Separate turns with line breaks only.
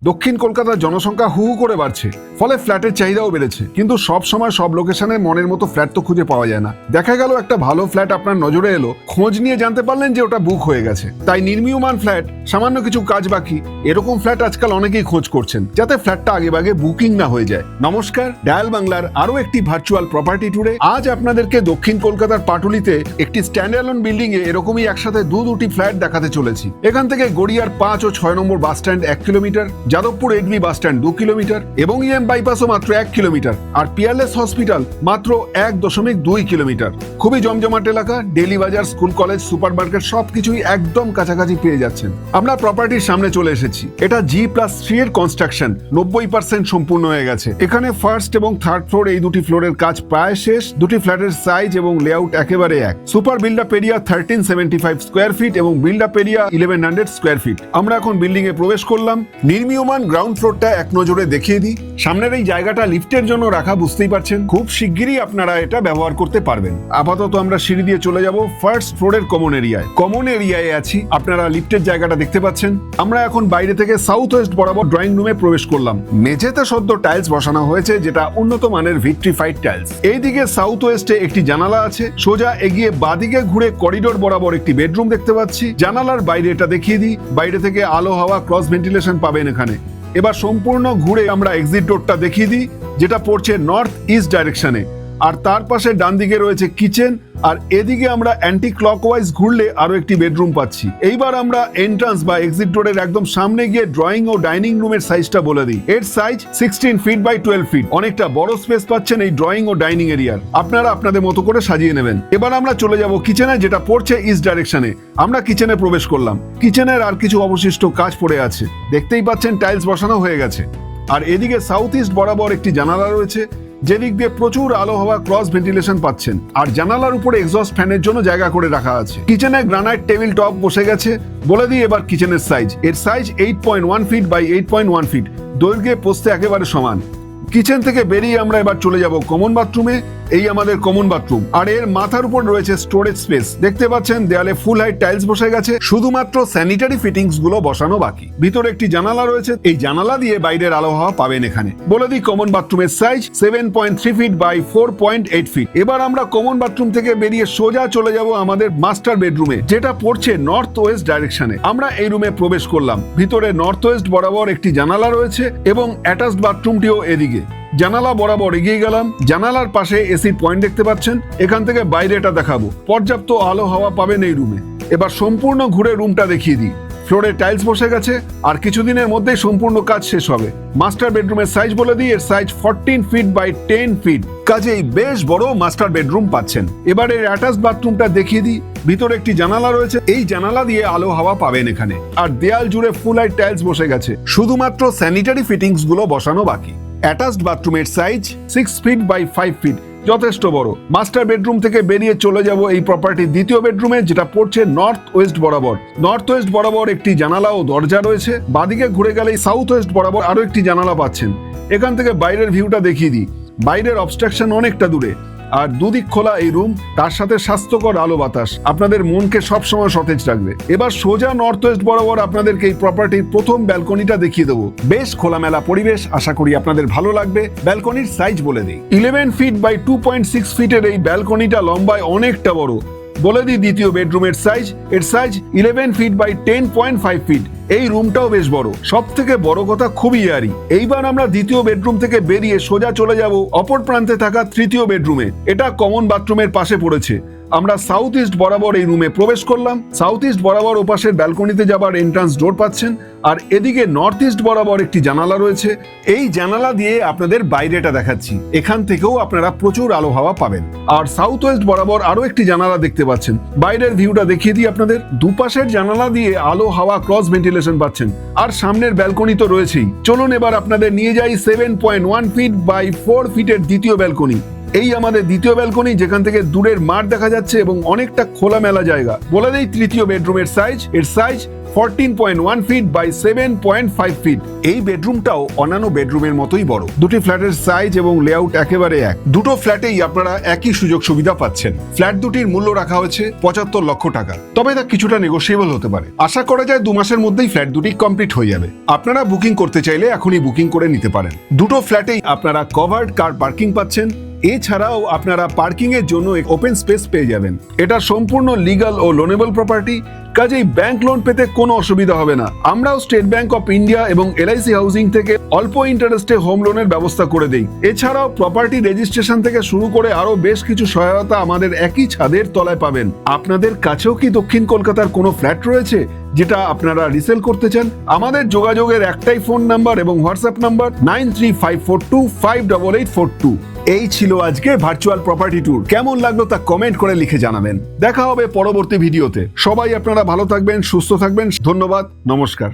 দক্ষিণ কলকাতার জনসংখ্যা হু হু করে বাড়ছে, ফলে ফ্ল্যাটের চাহিদাও বেড়েছে। কিন্তু সব সময় সব লোকেশনে মনের মতো ফ্ল্যাট তো খুঁজে পাওয়া যায় না। দেখা গেল একটা ভালো ফ্ল্যাট আপনার নজরে এলো, খোঁজ নিয়ে জানতে পারলেন যে ওটা বুক হয়ে গেছে। তাই নির্মীয়মান ফ্ল্যাট, সামান্য কিছু কাজ বাকি, এরকম ফ্ল্যাট আজকাল অনেকেই খোঁজ করছেন, যাতে ফ্ল্যাটটা আগেভাগে বুকিং না হয়ে যায়। নমস্কার, ডায়াল বাংলার আরো একটি ভার্চুয়াল প্রপার্টি ট্যুরে আজ আপনাদেরকে দক্ষিণ কলকাতার পাটুলিতে একটি স্ট্যান্ডঅ্যালোন বিল্ডিং এ এরকমই একসাথে দুটি ফ্ল্যাট দেখাতে চলেছি। এখান থেকে গড়িয়ার 5 ও 6 number bus stand 1 kilometre, Jadavpur এডভি বাস স্ট্যান্ড 2 কিলোমিটার এবং ইএম বাইপাসও মাত্র 1 কিলোমিটার, আর পিয়ারলেস হসপিটাল মাত্র 1.2 কিলোমিটার। খুবই জমজমাট এলাকা, ডেলি বাজার, স্কুল, কলেজ, সুপারমার্কেট সবকিছুই একদম কাছাকাছি পেয়ে যাচ্ছেন। আমরা প্রপার্টির সামনে চলে এসেছি। এটা G+3 এর কনস্ট্রাকশন 90% সম্পূর্ণ হয়ে গেছে। এখানে ফার্স্ট এবং থার্ড ফ্লোর এই দুটি ফ্লোরের কাজ প্রায় শেষ। দুটি ফ্ল্যাটের সাইজ এবং লেআউট একেবারে এক। Super build up area 1375 square feet এবং build up area 1100 square feet. আমরা এখন বিল্ডিং এ প্রবেশ করলাম। নির্মীয়মান গ্রাউন্ড ফ্লোরটা এক নজরে দেখিয়ে দিই। সামনের এই জায়গাটা লিফটের জন্য রাখা, বুঝতেই পারছেন। খুব শিগগিরই আপনারা এটা ব্যবহার করতে পারবেন। আপাতত আমরা সিঁড়ি দিয়ে চলে যাব ফার্স্ট ফ্লোরের কমন এরিয়ায়। কমন এরিয়ায় আছি, আপনারা লিফটের জায়গাটা দেখতে পাচ্ছেন। আমরা এখন বাইরে থেকে সাউথ ওয়েস্ট বরাবর ড্রয়িং রুমে প্রবেশ করলাম। মেঝেতে সদ্য টাইলস বসানো হয়েছে, যেটা উন্নত মানের ভিট্রিফাইড টাইলস। এইদিকে সাউথ ওয়েস্টে একটি জানালা আছে। সোজা এগিয়ে বাদিকে ঘুরে করিডোর বরাবর একটি বেডরুম দেখতে পাচ্ছি। জানালার বাইরে এটা দেখিয়ে দিই। বাইরে থেকে আলো হাওয়া ক্রস ভেন্টিলেশন পাবেন এখানে। এবার সম্পূর্ণ ঘুরে আমরা এক্সিট ডোরটা দেখিয়ে দিই, যেটা পড়ছে নর্থ ইস্ট ডাইরেকশনে। আর তার পাশে ডান দিকে রয়েছে কিচেন, আর এদিকে আমরা অ্যান্টি ক্লকওয়াইজ ঘুরলে আরো একটি বেডরুম পাচ্ছি। এইবার আমরা এন্ট্রান্স বা এক্সিট ডোরের একদম সামনে গিয়ে ড্রয়িং ও ডাইনিং রুমের সাইজটা বলে দিই। এর সাইজ 16 ফিট বাই 12 ফিট। অনেকটা বড় স্পেস পাচ্ছেন এই ড্রয়িং ও ডাইনিং এরিয়ার। আপনারা আপনাদের মতো করে সাজিয়ে নেবেন। এবার আমরা চলে যাব কিচেনে, যেটা পড়ছে ইস্ট ডাইরেকশনে। আমরা কিচেনে প্রবেশ করলাম। কিচেনের আর কিছু অবশিষ্ট কাজ পড়ে আছে, দেখতেই পাচ্ছেন টাইলস বসানো হয়ে গেছে। আর এদিকে সাউথ ইস্ট বরাবর একটি জানালা রয়েছে, যেদিক দিয়ে প্রচুর আলো হাওয়া ক্রস ভেন্টিলেশন পাচ্ছেন। আর জানালার উপরে এক্সস্ট ফ্যানের জন্য জায়গা করে রাখা আছে। কিচেনে গ্রানাইট টেবিল টপ বসে গেছে। বলে দিই এবার কিচেনের সাইজ। এর সাইজ 8.1 ফিট বাই 8.1 ফিট। দৈর্ঘ্যে প্রস্থে একেবারে সমান। কিচেন থেকে বেরিয়ে আমরা এবার চলে যাব কমন বাথরুমে। এই আমাদের কমন বাথরুম, আর এর মাথার উপর রয়েছে স্টোরেজ স্পেস। দেখতে পাচ্ছেন দেয়ালে ফুল হাইট টাইলস বসে গেছে, শুধুমাত্র স্যানিটারি ফিটিংস গুলো বসানো বাকি। ভিতরে একটি জানালা রয়েছে, এই জানালা দিয়ে বাইরের আলো হাওয়া পাবেন এখানে। বলে দিই কমন বাথরুমের সাইজ 7.3 ফিট বাই 4.8 ফিট। এবার আমরা কমন বাথরুম থেকে বেরিয়ে সোজা চলে যাব আমাদের মাস্টার বেডরুমে, যেটা পড়ছে নর্থ ওয়েস্ট ডাইরেকশনে। আমরা এই রুমে প্রবেশ করলাম। ভিতরে নর্থ ওয়েস্ট বরাবর একটি জানালা রয়েছে এবং অ্যাটাচড বাথরুমটিও এদিকে। জানালা বরাবর এগিয়ে গেলাম। জানালার পাশে এসি পয়েন্ট দেখতে পাচ্ছেন। এখান থেকে বাইরেটা দেখাবো। পর্যাপ্ত আলো হাওয়া পাবেন এই রুমে। এবার সম্পূর্ণ ঘুরে রুমটা দেখিয়ে দিই। ফ্লোরে টাইলস বসে গেছে, আর কিছুদিনের মধ্যেই সম্পূর্ণ কাজ শেষ হবে। মাস্টার বেডরুমের সাইজ বলে দিই। এর সাইজ 14 ফিট বাই 10 ফিট। কাজেই বেশ বড় মাস্টার বেডরুম পাচ্ছেন। এবারে অ্যাটাচড বাথরুমটা দেখিয়ে দিই। ভিতরে একটি জানালা রয়েছে, এই জানালা দিয়ে আলো হাওয়া পাবেন এখানে। আর দেয়াল জুড়ে ফুল হাইট টাইলস বসে গেছে, শুধুমাত্র স্যানিটারি ফিটিংস গুলো বসানো বাকি। অ্যাটাচড বাথরুমের সাইজ 6 ফিট বাই 5 ফিট, যথেষ্ট বড়। মাস্টার বেডরুম থেকে বেরিয়ে চলে যাব এই প্রপার্টির দ্বিতীয় বেডরুমে, যেটা পড়ছে নর্থ ওয়েস্ট বরাবর। নর্থ ওয়েস্ট বরাবর একটি জানালা ও দরজা রয়েছে। বাদিকে ঘুরে গেলেই সাউথ ওয়েস্ট বরাবর আরো একটি জানালা পাচ্ছেন। এখান থেকে বাইরের ভিউটা দেখিয়ে দিই। বাইরের অবস্ট্রাকশন অনেকটা দূরে, আর দুদিক খোলা এই রুম, তার সাথে স্বাস্থ্যকর আলো বাতাস আপনাদের মনকে সবসময় সতেজ রাখবে। এবার সোজা নর্থ ওয়েস্ট বরাবর আপনাদেরকে এই প্রপার্টির প্রথম ব্যালকনিটা দেখিয়ে দেবো। বেশ খোলামেলা পরিবেশ, আশা করি আপনাদের ভালো লাগবে। ব্যালকনির সাইজ বলে দিই। 11 ফিট বাই 2.6 ফিটের এই ব্যালকনিটা লম্বায় অনেকটা বড়। বলে দিই দ্বিতীয় বেডরুমের সাইজ। এর সাইজ 11 ফিট বাই 10.5 ফিট। এই রুমটাও বেশ বড়। সব থেকে বড় কথা, খুবই এয়ারি। এইবার আমরা দ্বিতীয় বেডরুম থেকে বেরিয়ে সোজা চলে যাব অপর প্রান্তে থাকা তৃতীয় বেডরুমে। এটা কমন বাথরুমের পাশে পড়েছে। আমরা সাউথ ইস্ট বরাবর এই রুমে প্রবেশ করলাম। সাউথ ইস্ট বরাবর ওপাশের ব্যালকনিতে যাবার এন্ট্রান্স ডোর পাচ্ছেন, আর এদিকে নর্থ ইস্ট বরাবর একটি জানালা রয়েছে। এই জানালা দিয়ে আপনাদের বাইরেটা দেখাচ্ছি। এখান থেকেও আপনারা প্রচুর আলো হাওয়া পাবেন। আর সাউথ ওয়েস্ট বরাবর আরো একটি জানালা দেখতে পাচ্ছেন। বাইরের ভিউটা দেখিয়ে দিই আপনাদের। দুপাশের জানালা দিয়ে আলো হাওয়া ক্রস ভেন্টিলেশন পাচ্ছেন, আর সামনের ব্যালকনি তো রয়েছেই। চলুন এবার আপনাদের নিয়ে যাই 7.1 ফিট বাই 4 ফিটের দ্বিতীয় ব্যালকনি। এই আমাদের দ্বিতীয় ব্যালকনি, যেখান থেকে দূরের মাঠ দেখা যাচ্ছে এবং অনেকটা খোলামেলা জায়গা। বলে দেই তৃতীয় বেডরুমের সাইজ। এর সাইজ 14.1 ফিট বাই 7.5 ফিট। এই বেডরুমটাও অন্যান্য বেডরুমের মতোই বড়। দুটি ফ্ল্যাটের সাইজ এবং লেআউট একেবারে এক। দুটো ফ্ল্যাটেই আপনারা একই সুযোগ সুবিধা পাচ্ছেন। ফ্ল্যাট দুটির মূল্য রাখা হয়েছে 75 লক্ষ টাকা, তবে তা কিছুটা নেগোশিয়েবল হতে পারে। আশা করা যায় 2 মাসের মধ্যেই ফ্ল্যাট দুটি কমপ্লিট হয়ে যাবে। আপনারা বুকিং করতে চাইলে এখনই বুকিং করে নিতে পারেন। দুটো ফ্ল্যাটেই আপনারা কভার্ড কার পার্কিং পাচ্ছেন। এছাড়াও আপনারা পার্কিং এর জন্য ওপেন স্পেস পেয়ে যাবেন। এটা সম্পূর্ণ লিগ্যাল ও লোনেবল প্রপার্টি, কাজেই ব্যাংক লোন পেতে কোনো অসুবিধা হবে না। আমরাও স্টেট ব্যাংক অফ ইন্ডিয়া এবং এলআইসি হাউজিং থেকে অল্প ইন্টারেস্টে হোম লোনের ব্যবস্থা করে দেই। এছাড়াও প্রপার্টি রেজিস্ট্রেশন থেকে শুরু করে আরো বেশ কিছু সহায়তা আমাদের একই ছাদের তলায় পাবেন। আপনাদের কাছেও কি দক্ষিণ কলকাতার কোনো ফ্ল্যাট রয়েছে যেটা আপনারা রিসেল করতে চান? আমাদের যোগাযোগের একটাই ফোন নাম্বার এবং হোয়াটসঅ্যাপ নাম্বার 9354258842। এই ছিল আজকের ভার্চুয়াল প্রপার্টি ট্যুর। কেমন লাগলো তা কমেন্ট করে লিখে জানাবেন। দেখা হবে পরবর্তী ভিডিওতে। সবাই আপনারা ভালো থাকবেন, সুস্থ থাকবেন। ধন্যবাদ, নমস্কার।